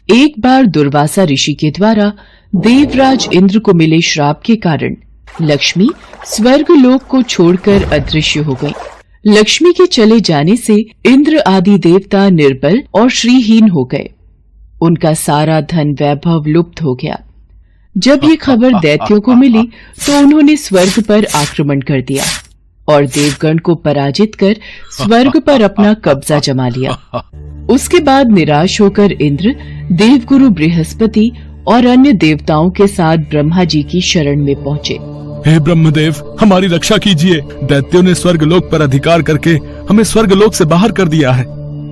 एक बार दुर्वासा ऋषि के द्वारा देवराज इंद्र को मिले श्राप के कारण लक्ष्मी स्वर्गलोक को छोड़कर अदृश्य हो गई। लक्ष्मी के चले जाने से इंद्र आदि देवता निर्बल और श्रीहीन हो गए। उनका सारा धन वैभव लुप्त हो गया। जब ये खबर दैत्यों को मिली तो उन्होंने स्वर्ग पर आक्रमण कर दिया और देवगण को पराजित कर स्वर्ग पर अपना कब्जा जमा लिया। उसके बाद निराश होकर इंद्र देवगुरु बृहस्पति और अन्य देवताओं के साथ ब्रह्मा जी की शरण में पहुँचे। हे ब्रह्मदेव, हमारी रक्षा कीजिए। दैत्यों ने स्वर्गलोक पर अधिकार करके हमें स्वर्गलोक से बाहर कर दिया है।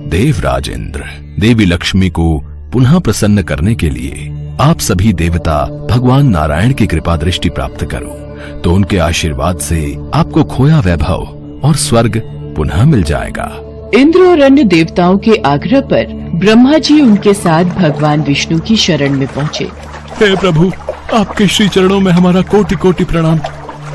देवराज इंद्र, देवी लक्ष्मी को पुनः प्रसन्न करने के लिए आप सभी देवता भगवान नारायण की कृपा दृष्टि प्राप्त करो, तो उनके आशीर्वाद से आपको खोया वैभव और स्वर्ग पुनः मिल जाएगा। इंद्र और अन्य देवताओं के आग्रह पर ब्रह्मा जी उनके साथ भगवान विष्णु की शरण में पहुँचे। हे प्रभु, आपके श्री चरणों में हमारा कोटि कोटि प्रणाम।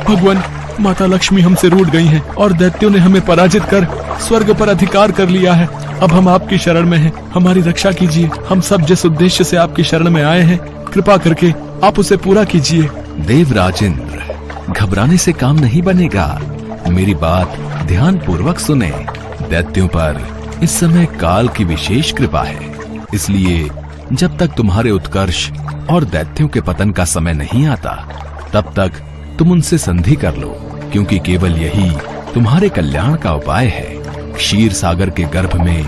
भगवान, माता लक्ष्मी हमसे रूठ गई हैं और दैत्यों ने हमें पराजित कर स्वर्ग पर अधिकार कर लिया है। अब हम आपकी शरण में हैं, हमारी रक्षा कीजिए। हम सब जिस उद्देश्य से आपकी शरण में आए हैं, कृपा करके आप उसे पूरा कीजिए। देवराज इंद्र, घबराने से काम नहीं बनेगा। मेरी बात ध्यान पूर्वक सुने। दैत्यों पर इस समय काल की विशेष कृपा है, इसलिए जब तक तुम्हारे उत्कर्ष और दैत्यों के पतन का समय नहीं आता, तब तक तुम उनसे संधि कर लो, क्योंकि केवल यही तुम्हारे कल्याण का उपाय है। क्षीर सागर के गर्भ में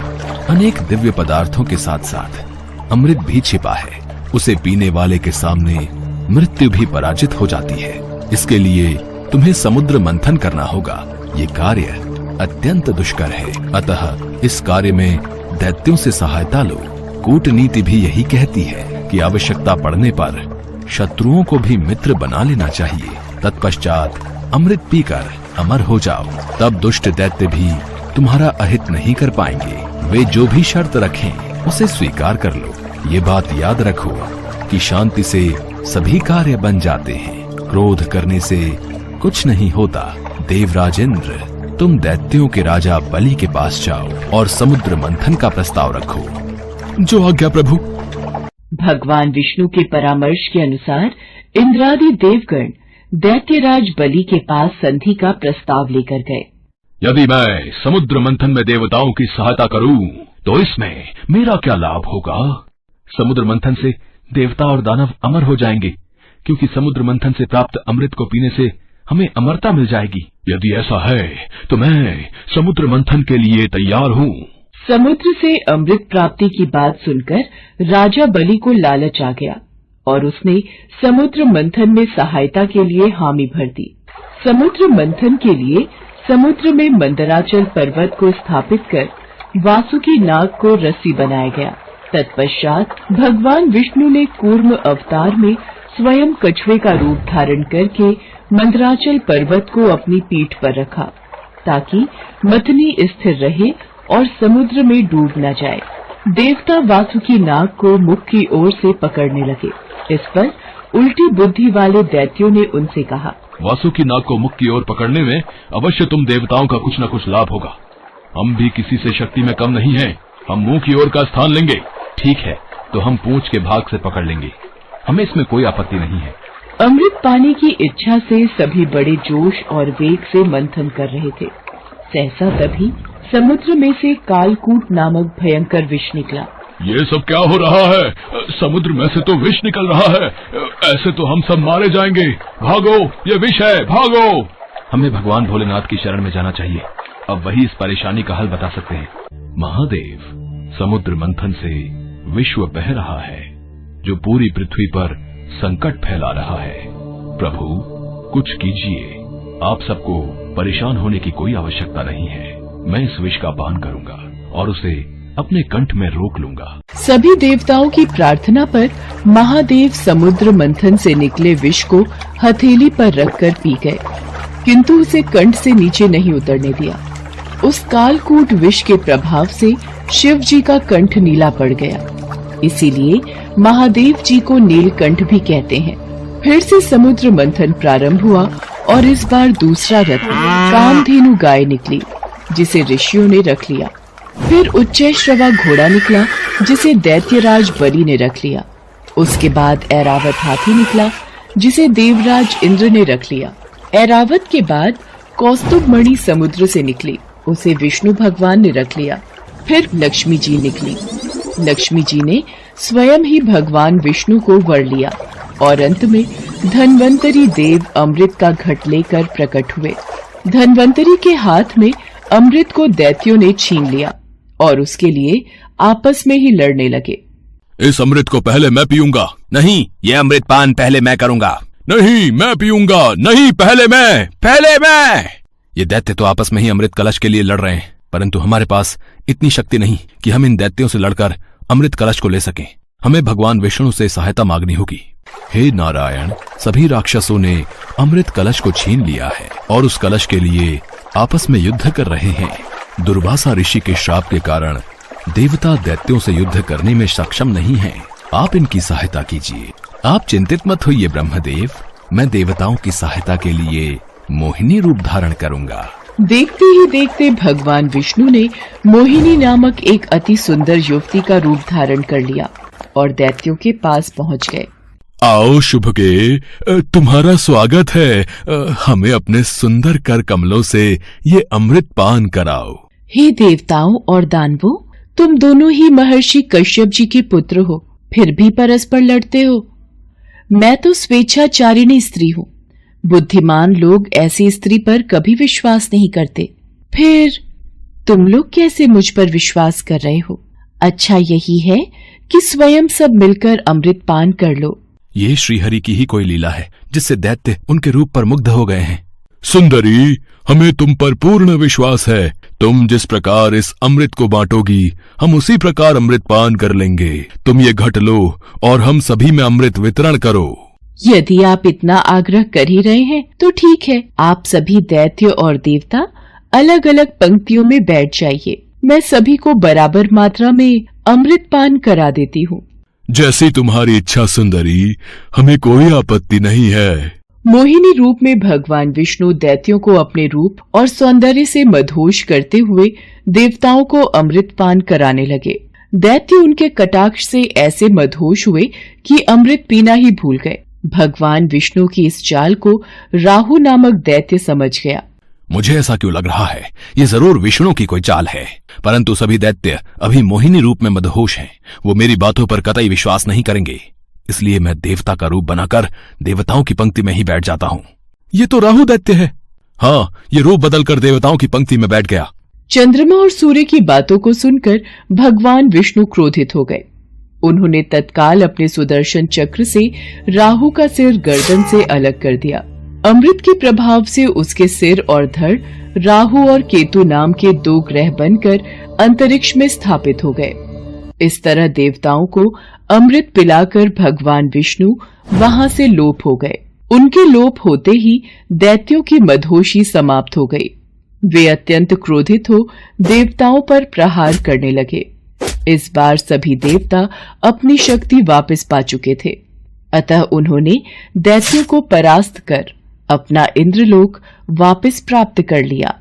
अनेक दिव्य पदार्थों के साथ साथ अमृत भी छिपा है। उसे पीने वाले के सामने मृत्यु भी पराजित हो जाती है। इसके लिए तुम्हें समुद्र मंथन करना होगा। ये कार्य अत्यंत दुष्कर है, अतः इस कार्य में दैत्यों से सहायता लो। कूटनीति भी यही कहती है कि आवश्यकता पड़ने पर शत्रुओं को भी मित्र बना लेना चाहिए। तत्पश्चात अमृत पीकर अमर हो जाओ, तब दुष्ट दैत्य भी तुम्हारा अहित नहीं कर पाएंगे। वे जो भी शर्त रखें उसे स्वीकार कर लो। ये बात याद रखो कि शांति से सभी कार्य बन जाते हैं, क्रोध करने से कुछ नहीं होता। देवराज इंद्र, तुम दैत्यों के राजा बलि के पास जाओ और समुद्र मंथन का प्रस्ताव रखो। जो आज्ञा प्रभु। भगवान विष्णु के परामर्श के अनुसार इंद्रादि देवगण दैत्यराज बलि के पास संधि का प्रस्ताव लेकर गए। यदि मैं समुद्र मंथन में देवताओं की सहायता करूं, तो इसमें मेरा क्या लाभ होगा? समुद्र मंथन से देवता और दानव अमर हो जाएंगे, क्योंकि समुद्र मंथन से प्राप्त अमृत को पीने से हमें अमरता मिल जाएगी। यदि ऐसा है तो मैं समुद्र मंथन के लिए तैयार हूँ। समुद्र से अमृत प्राप्ति की बात सुनकर राजा बलि को लालच आ गया और उसने समुद्र मंथन में सहायता के लिए हामी भर दी। समुद्र मंथन के लिए समुद्र में मंदराचल पर्वत को स्थापित कर वासुकी नाग को रस्सी बनाया गया। तत्पश्चात भगवान विष्णु ने कूर्म अवतार में स्वयं कछुए का रूप धारण करके मंदराचल पर्वत को अपनी पीठ पर रखा, ताकि मथनी स्थिर रहे और समुद्र में डूब न जाए। देवता वासुकी नाग को मुख की ओर से पकड़ने लगे। इस पर उल्टी बुद्धि वाले दैत्यों ने उनसे कहा, वासुकी नाग को मुख की ओर पकड़ने में अवश्य तुम देवताओं का कुछ न कुछ लाभ होगा। हम भी किसी से शक्ति में कम नहीं हैं। हम मुंह की ओर का स्थान लेंगे। ठीक है, तो हम पूंछ के भाग से पकड़ लेंगे। हमें इसमें कोई आपत्ति नहीं है। अमृत पाने की इच्छा से सभी बड़े जोश और वेग से मंथन कर रहे थे। सहसा तभी समुद्र में से कालकूट नामक भयंकर विष निकला। ये सब क्या हो रहा है? समुद्र में से तो विष निकल रहा है। ऐसे तो हम सब मारे जाएंगे। भागो, ये विष है, भागो। हमें भगवान भोलेनाथ की शरण में जाना चाहिए। अब वही इस परेशानी का हल बता सकते हैं। महादेव, समुद्र मंथन से विश्व बह रहा है, जो पूरी पृथ्वी पर संकट फैला रहा है। प्रभु, कुछ कीजिए। आप सबको परेशान होने की कोई आवश्यकता नहीं है। मैं इस विष का पान करूंगा और उसे अपने कंठ में रोक लूंगा। सभी देवताओं की प्रार्थना पर महादेव समुद्र मंथन से निकले विष को हथेली पर रखकर पी गए, किंतु उसे कंठ से नीचे नहीं उतरने दिया। उस कालकूट विष के प्रभाव से शिव जी का कंठ नीला पड़ गया, इसीलिए महादेव जी को नीलकंठ भी कहते हैं। फिर से समुद्र मंथन प्रारंभ हुआ और इस बार दूसरा रत्न कामधेनु गाय निकली, जिसे ऋषियों ने रख लिया। फिर उच्चैश्रवा घोड़ा निकला जिसे दैत्यराज बलि ने रख लिया। उसके बाद ऐरावत हाथी निकला जिसे देवराज इंद्र ने रख लिया। ऐरावत के बाद कौस्तुभ मणि समुद्र से निकली, उसे विष्णु भगवान ने रख लिया। फिर लक्ष्मी जी निकली। लक्ष्मी जी ने स्वयं ही भगवान विष्णु को वर लिया और अंत में धन्वंतरी देव अमृत का घट लेकर प्रकट हुए। धन्वंतरी के हाथ में अमृत को दैत्यों ने छीन लिया और उसके लिए आपस में ही लड़ने लगे। इस अमृत को पहले मैं पीऊंगा। नहीं, ये अमृत पान पहले मैं करूंगा। नहीं, मैं पीऊंगा। नहीं, पहले मैं। ये दैत्य तो आपस में ही अमृत कलश के लिए लड़ रहे हैं, परंतु हमारे पास इतनी शक्ति नहीं कि हम इन दैत्यों से लड़कर अमृत कलश को ले सकें। हमें भगवान विष्णु से सहायता मांगनी होगी। हे नारायण, सभी राक्षसों ने अमृत कलश को छीन लिया है और उस कलश के लिए आपस में युद्ध कर रहे हैं। दुर्वासा ऋषि के श्राप के कारण देवता दैत्यों से युद्ध करने में सक्षम नहीं हैं। आप इनकी सहायता कीजिए। आप चिंतित मत होइए ब्रह्मदेव, मैं देवताओं की सहायता के लिए मोहिनी रूप धारण करूंगा। देखते ही देखते भगवान विष्णु ने मोहिनी नामक एक अति सुंदर युवती का रूप धारण कर लिया और दैत्यों के पास पहुंच गए। आओ शुभगे, तुम्हारा स्वागत है। हमें अपने सुंदर कर कमलों से ये अमृत पान कराओ। हे देवताओं और दानवों, तुम दोनों ही महर्षि कश्यप जी के पुत्र हो, फिर भी परस्पर लड़ते हो। मैं तो स्वेच्छाचारिणी स्त्री हूँ। बुद्धिमान लोग ऐसी स्त्री पर कभी विश्वास नहीं करते, फिर तुम लोग कैसे मुझ पर विश्वास कर रहे हो? अच्छा यही है कि स्वयं सब मिलकर अमृत पान कर लो। ये श्रीहरि की ही कोई लीला है जिससे दैत्य उनके रूप पर मुग्ध हो गए हैं। सुंदरी, हमें तुम पर पूर्ण विश्वास है। तुम जिस प्रकार इस अमृत को बांटोगी, हम उसी प्रकार अमृत पान कर लेंगे। तुम ये घट लो और हम सभी में अमृत वितरण करो। यदि आप इतना आग्रह कर ही रहे हैं तो ठीक है, आप सभी दैत्य और देवता अलग अलग पंक्तियों में बैठ जाइए। मैं सभी को बराबर मात्रा में अमृत पान करा देती हूँ। जैसी तुम्हारी इच्छा सुंदरी, हमें कोई आपत्ति नहीं है। मोहिनी रूप में भगवान विष्णु दैत्यों को अपने रूप और सौंदर्य से मदहोश करते हुए देवताओं को अमृत पान कराने लगे। दैत्य उनके कटाक्ष से ऐसे मदहोश हुए कि अमृत पीना ही भूल गए। भगवान विष्णु की इस चाल को राहु नामक दैत्य समझ गया। मुझे ऐसा क्यों लग रहा है, ये जरूर विष्णु की कोई चाल है, परंतु सभी दैत्य अभी मोहिनी रूप में मदहोश हैं। वो मेरी बातों पर कतई विश्वास नहीं करेंगे, इसलिए मैं देवता का रूप बनाकर देवताओं की पंक्ति में ही बैठ जाता हूँ। ये तो राहु दैत्य है। हाँ, ये रूप बदलकर देवताओं की पंक्ति में बैठ गया। चंद्रमा और सूर्य की बातों को सुनकर भगवान विष्णु क्रोधित हो गए। उन्होंने तत्काल अपने सुदर्शन चक्र से राहु का सिर गर्दन से अलग कर दिया। अमृत के प्रभाव से उसके सिर और धड़ राहु और केतु नाम के दो ग्रह बनकर अंतरिक्ष में स्थापित हो गए। इस तरह देवताओं को अमृत पिलाकर भगवान विष्णु वहां से लोप हो गए। उनके लोप होते ही दैत्यों की मदहोशी समाप्त हो गई। वे अत्यंत क्रोधित हो देवताओं पर प्रहार करने लगे। इस बार सभी देवता अपनी शक्ति वापस पा चुके थे, अतः उन्होंने दैत्यों को परास्त कर अपना इंद्रलोक वापस प्राप्त कर लिया।